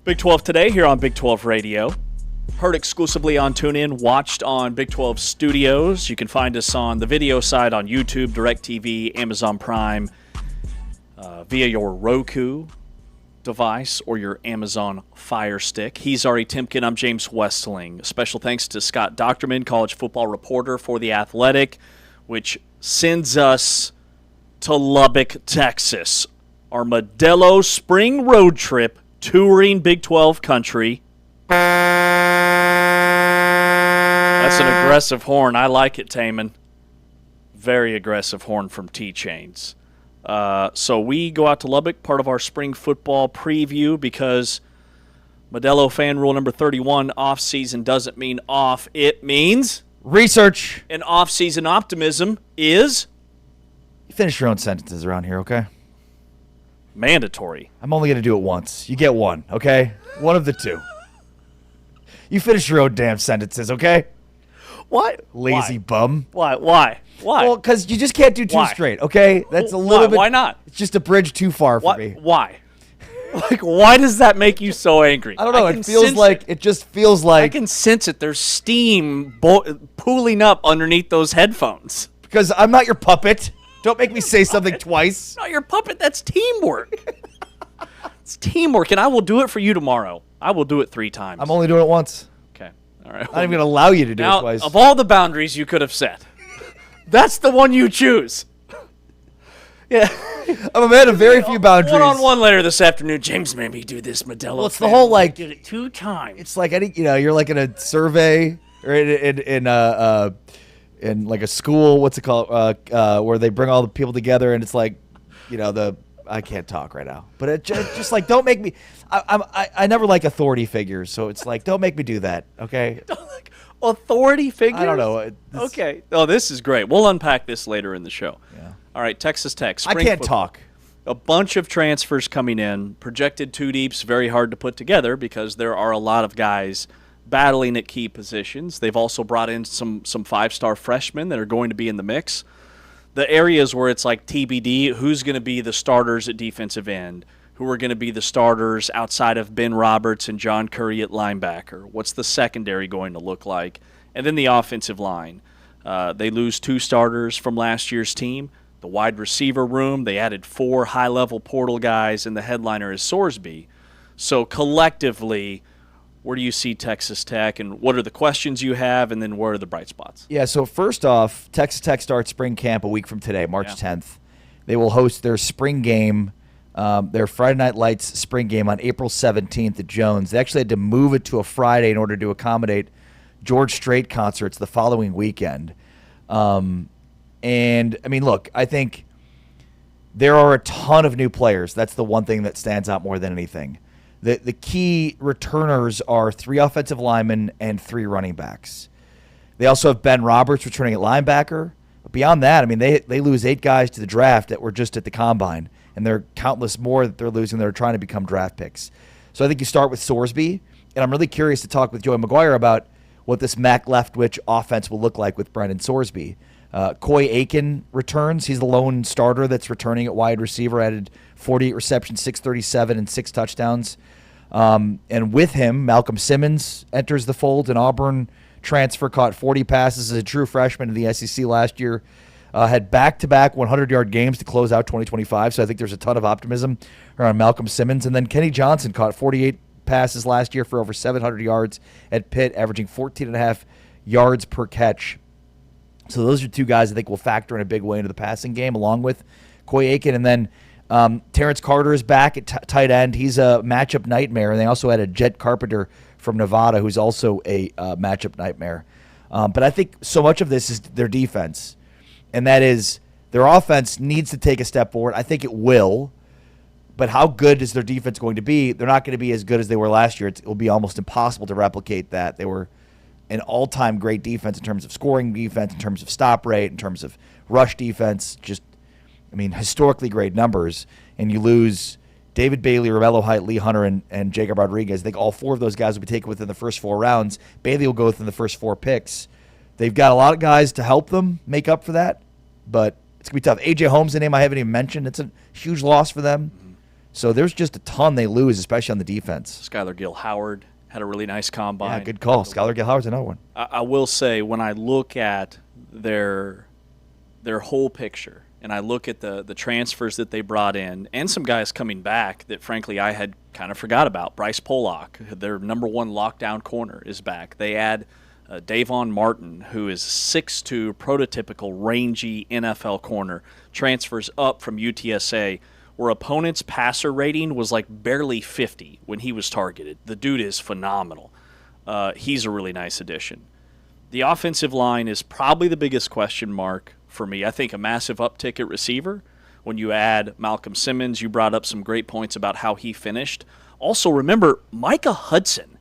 Big 12 today here on Big 12 Radio. Heard exclusively on TuneIn, watched on Big 12 Studios. You can find us on the video side on YouTube, DirecTV, Amazon Prime, via your Roku device or your Amazon Fire Stick. He's Ari Timken. I'm James Westling. Special thanks to Scott Docterman, college football reporter for The Athletic, which sends us to Lubbock, Texas. Our Modelo spring road trip touring Big 12 country. That's an aggressive horn. I like it, Taman. Very aggressive horn from T-Chains. So we go out to Lubbock, part of our spring football preview, because Modelo fan rule number 31, off-season doesn't mean off. It means research. And off-season optimism is You finish your own sentences around here, okay? mandatory. I'm only going to do it once. You get one, okay? One of the two. You finish your own damn sentences, okay? What? Lazy bum. Why? Well, because you just can't do two Why? straight, okay? That's a little bit. Why not? It's just a bridge too far for me. Why? Like, why does that make you so angry? I don't know. It just feels like. I can sense it. There's steam pooling up underneath those headphones. Because I'm not your puppet. Don't make me say something twice. Not your puppet. That's teamwork. It's teamwork, and I will do it for you tomorrow. I will do it 3 times. I'm only doing it once. Okay. All right. I'm not even going to allow you to do Now, it twice. of all the boundaries you could have set, that's the one you choose. Yeah. I'm a man of very few boundaries. One-on-one later this afternoon, James made me do this Modelo. Well, it's the whole, like. Did it 2 times. It's like you're like in a survey or in like a school. What's it called? Where they bring all the people together, and it's like, I can't talk right now. But it just like, don't make me. I never like authority figures, so it's like, don't make me do that. Okay. Authority figures? I don't know. Okay. Oh, this is great. We'll unpack this later in the show. Yeah. All right, Texas Tech. I can't talk. A bunch of transfers coming in. Projected 2 deeps, very hard to put together because there are a lot of guys battling at key positions. They've also brought in some 5-star freshmen that are going to be in the mix. The areas where it's like TBD, who's going to be the starters at defensive end? Who are going to be the starters outside of Ben Roberts and John Curry at linebacker? What's the secondary going to look like? And then the offensive line. They lose 2 starters from last year's team. The wide receiver room, they added 4 high-level portal guys, and the headliner is Sorsby. So collectively, where do you see Texas Tech, and what are the questions you have, and then where are the bright spots? Yeah, so first off, Texas Tech starts spring camp a week from today, March 10th. They will host their spring game, their Friday Night Lights spring game on April 17th at Jones. They actually had to move it to a Friday in order to accommodate George Strait concerts the following weekend. And, I mean, look, I think there are a ton of new players. That's the one thing that stands out more than anything. The key returners are 3 offensive linemen and 3 running backs. They also have Ben Roberts returning at linebacker. But beyond that, I mean, they lose 8 guys to the draft that were just at the combine, and there are countless more that they're losing that are trying to become draft picks. So I think you start with Sorsby, and I'm really curious to talk with Joey McGuire about what this Mac Leftwich offense will look like with Brendan Sorsby. Coy Aiken returns. He's the lone starter that's returning at wide receiver, added 48 receptions, 637, and 6 touchdowns. And with him, Malcolm Simmons enters the fold. An Auburn transfer, caught 40 passes as a true freshman in the SEC last year. Had back-to-back 100-yard games to close out 2025, so I think there's a ton of optimism around Malcolm Simmons. And then Kenny Johnson caught 48 passes last year for over 700 yards at Pitt, averaging 14.5 yards per catch. So those are 2 guys I think will factor in a big way into the passing game, along with Coy Aiken. And then Terrence Carter is back at tight end. He's a matchup nightmare. And they also had a Jet Carpenter from Nevada, who's also a matchup nightmare. But I think so much of this is their defense. And that is their offense needs to take a step forward. I think it will. But how good is their defense going to be? They're not going to be as good as they were last year. It will be almost impossible to replicate that. They were an all-time great defense in terms of scoring defense, in terms of stop rate, in terms of rush defense. Just, I mean, historically great numbers. And you lose David Bailey, Romello Height, Lee Hunter, and Jacob Rodriguez. I think all 4 of those guys will be taken within the first 4 rounds. Bailey will go within the first 4 picks. They've got a lot of guys to help them make up for that, but it's going to be tough. A.J. Holmes, the name I haven't even mentioned. It's a huge loss for them. So there's just a ton they lose, especially on the defense. Skylar Gill-Howard had a really nice combine. Yeah, good call. Skylar Gill-Howard's another one. I will say, when I look at their whole picture, and I look at the transfers that they brought in, and some guys coming back that, frankly, I had kind of forgot about. Bryce Pollock, their number one lockdown corner, is back. They add Davon Martin, who is 6'2", prototypical, rangy NFL corner, transfers up from UTSA, where opponents' passer rating was like barely 50 when he was targeted. The dude is phenomenal. He's a really nice addition. The offensive line is probably the biggest question mark for me. I think a massive uptick at receiver. When you add Malcolm Simmons, you brought up some great points about how he finished. Also, remember, Micah Hudson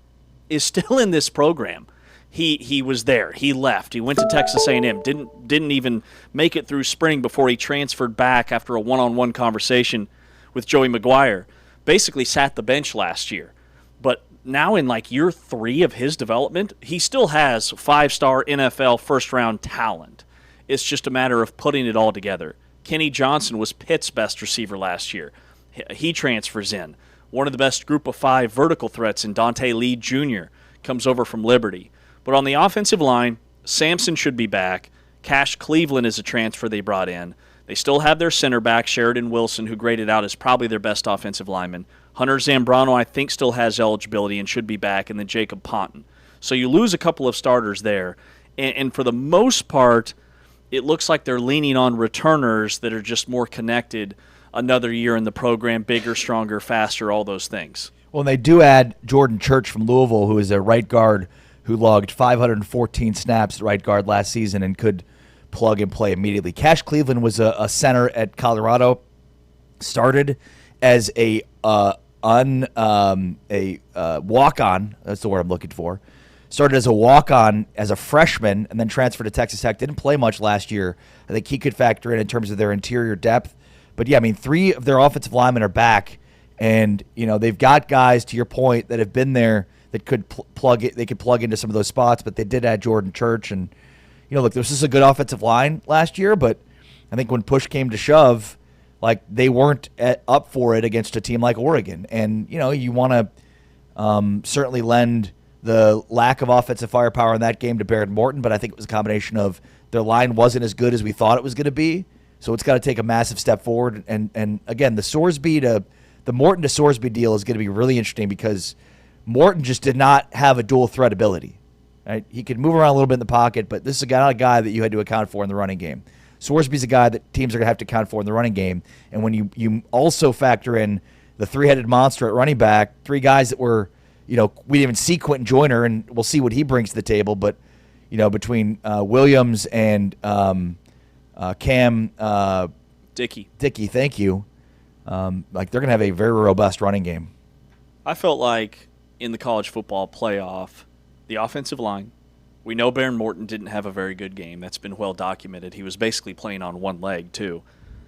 is still in this program. He was there. He left. He went to Texas A&M. Didn't even make it through spring before he transferred back after a one-on-one conversation with Joey McGuire. Basically sat the bench last year. But now in like year 3 of his development, he still has 5-star NFL first-round talent. It's just a matter of putting it all together. Kenny Johnson was Pitt's best receiver last year. He transfers in. One of the best group of 5 vertical threats in Dante Lee Jr. comes over from Liberty. But on the offensive line, Sampson should be back. Cash Cleveland is a transfer they brought in. They still have their center back, Sheridan Wilson, who graded out as probably their best offensive lineman. Hunter Zambrano, I think, still has eligibility and should be back, and then Jacob Ponton. So you lose a couple of starters there. And for the most part, it looks like they're leaning on returners that are just more connected another year in the program, bigger, stronger, faster, all those things. Well, and they do add Jordan Church from Louisville, who is a right guard who logged 514 snaps at right guard last season and could plug and play immediately. Cash Cleveland was a center at Colorado, started as a walk-on. That's the word I'm looking for. Started as a walk-on as a freshman and then transferred to Texas Tech. Didn't play much last year. I think he could factor in terms of their interior depth. But, yeah, I mean, 3 of their offensive linemen are back. And, you know, they've got guys, to your point, that have been there that could plug it. They could plug into some of those spots, but they did add Jordan Church. And, you know, look, this is a good offensive line last year, but I think when push came to shove, like, they weren't up for it against a team like Oregon. And, you know, you want to certainly lend the lack of offensive firepower in that game to Barrett Morton, but I think it was a combination of their line wasn't as good as we thought it was going to be. So it's got to take a massive step forward. And again, the Morton to Sorsby deal is going to be really interesting because Morton just did not have a dual threat ability. Right? He could move around a little bit in the pocket, but this is not a guy that you had to account for in the running game. Sorsby's a guy that teams are going to have to account for in the running game. And when you also factor in the 3-headed monster at running back, 3 guys that were, you know, we didn't even see Quentin Joyner, and we'll see what he brings to the table. But, you know, between Williams and Cam Dickey, thank you. Like, they're going to have a very robust running game. I felt like in the college football playoff, the offensive line, we know Barrett Morton didn't have a very good game. That's been well documented. He was basically playing on one leg, too.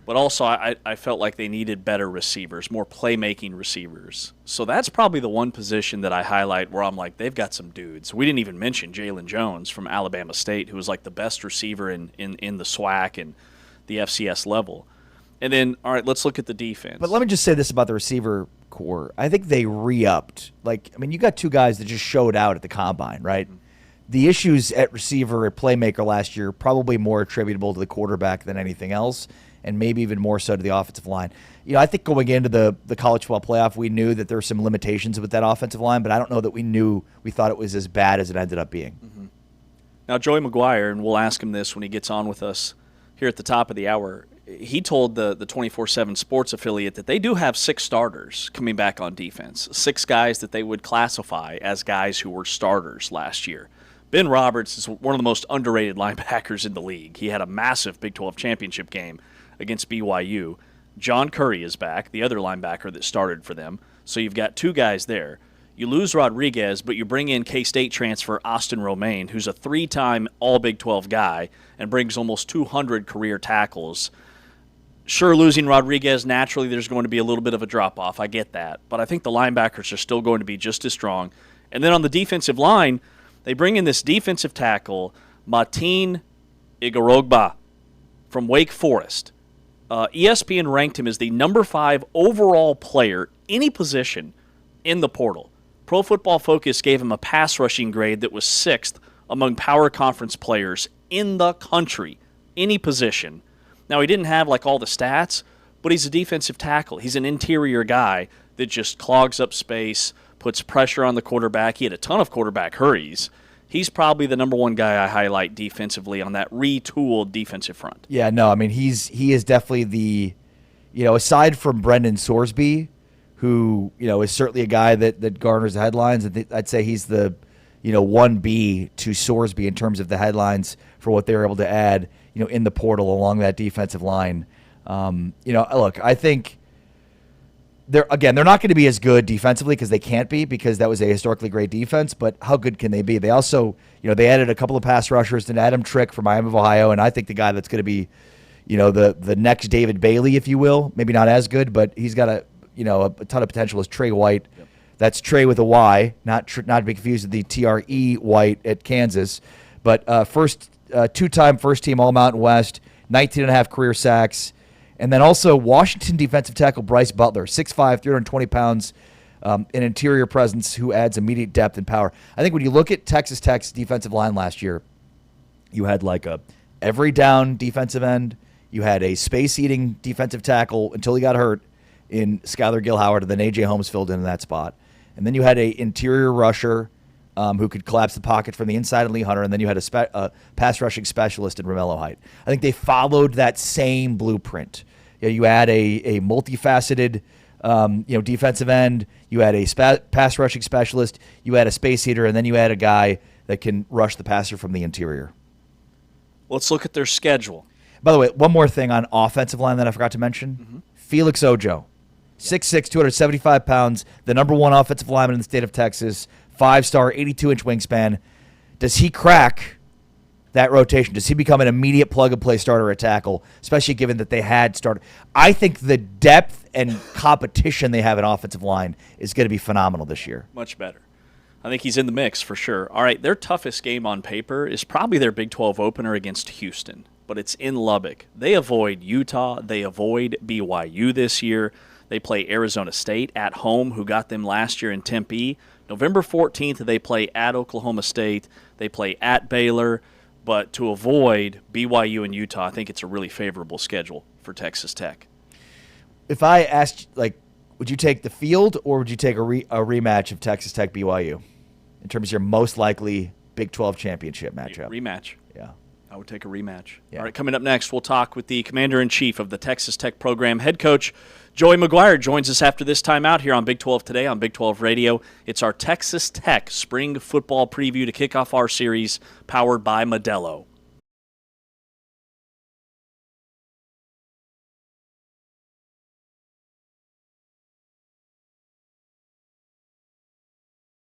But also, I felt like they needed better receivers, more playmaking receivers. So that's probably the one position that I highlight where I'm like, they've got some dudes. We didn't even mention Jalen Jones from Alabama State, who was like the best receiver in the SWAC and the FCS level. And then, all right, let's look at the defense. But let me just say this about the receiver core. I think they re-upped. Like, I mean, you got 2 guys that just showed out at the combine, right? Mm-hmm. The issues at receiver at playmaker last year probably more attributable to the quarterback than anything else, and maybe even more so to the offensive line. You know, I think going into the college football playoff, we knew that there were some limitations with that offensive line, but I don't know that we thought it was as bad as it ended up being. Mm-hmm. Now, Joey McGuire, and we'll ask him this when he gets on with us here at the top of the hour, he told the 24/7 Sports affiliate that they do have 6 starters coming back on defense, 6 guys that they would classify as guys who were starters last year. Ben Roberts is one of the most underrated linebackers in the league. He had a massive Big 12 championship game against BYU. John Curry is back, the other linebacker that started for them. So you've got 2 guys there. You lose Rodriguez, but you bring in K-State transfer Austin Romaine, who's a 3-time All-Big 12 guy and brings almost 200 career tackles. Sure, losing Rodriguez, naturally there's going to be a little bit of a drop-off. I get that. But I think the linebackers are still going to be just as strong. And then on the defensive line, they bring in this defensive tackle, Martin Igorogba from Wake Forest. ESPN ranked him as the number 5 overall player, any position, in the portal. Pro Football Focus gave him a pass rushing grade that was 6th among power conference players in the country, any position. Now, he didn't have like all the stats, but he's a defensive tackle. He's an interior guy that just clogs up space, puts pressure on the quarterback. He had a ton of quarterback hurries. He's probably the number 1 guy I highlight defensively on that retooled defensive front. Yeah, no, I mean, he is definitely the, aside from Brendan Sorsby, who, is certainly a guy that garners the headlines, I'd say he's the, 1B to Sorsby in terms of the headlines for what they were able to add, in the portal along that defensive line. Look, I think they're not going to be as good defensively because they can't be, because that was a historically great defense, but how good can they be? They also, they added a couple of pass rushers, an Adam Trick from Miami of Ohio, and I think the guy that's going to be, the next David Bailey, if you will, maybe not as good, but he's got a ton of potential, is Trey White. Yep. That's Trey with a Y, not to be confused with the TRE White at Kansas, but two-time first-team All-Mountain West, 19.5 career sacks. And then also Washington defensive tackle Bryce Butler, 6'5", 320 pounds, an interior presence who adds immediate depth and power. I think when you look at Texas Tech's defensive line last year, you had like a every down defensive end. You had a space-eating defensive tackle until he got hurt in Skylar Gilhoward, and then A.J. Holmes filled in that spot. And then you had a interior rusher who could collapse the pocket from the inside in Lee Hunter, and then you had a pass rushing specialist in Romello Height. I think they followed that same blueprint. You had a multifaceted defensive end, you had a pass rushing specialist, you had a space eater, and then you had a guy that can rush the passer from the interior. Let's look at their schedule. By the way, one more thing on offensive line that I forgot to mention. Mm-hmm. Felix Ojo, 6'6", 275 pounds, the number 1 offensive lineman in the state of Texas, 5-star, 82-inch wingspan. Does he crack that rotation? Does he become an immediate plug-and-play starter at tackle, especially given that they had started? I think the depth and competition they have in offensive line is going to be phenomenal this year. Much better. I think he's in the mix for sure. All right, their toughest game on paper is probably their Big 12 opener against Houston, but it's in Lubbock. They avoid Utah. They avoid BYU this year. They play Arizona State at home, who got them last year in Tempe. November 14th, they play at Oklahoma State. They play at Baylor. But to avoid BYU and Utah, I think it's a really favorable schedule for Texas Tech. If I asked, would you take the field or would you take a rematch of Texas Tech BYU in terms of your most likely Big 12 championship matchup? Rematch. Yeah. I would take a rematch. Yeah. All right, coming up next, we'll talk with the Commander-in-Chief of the Texas Tech program, head coach Joey McGuire joins us after this time out here on Big 12 Today on Big 12 Radio. It's our Texas Tech spring football preview to kick off our series, powered by Modelo.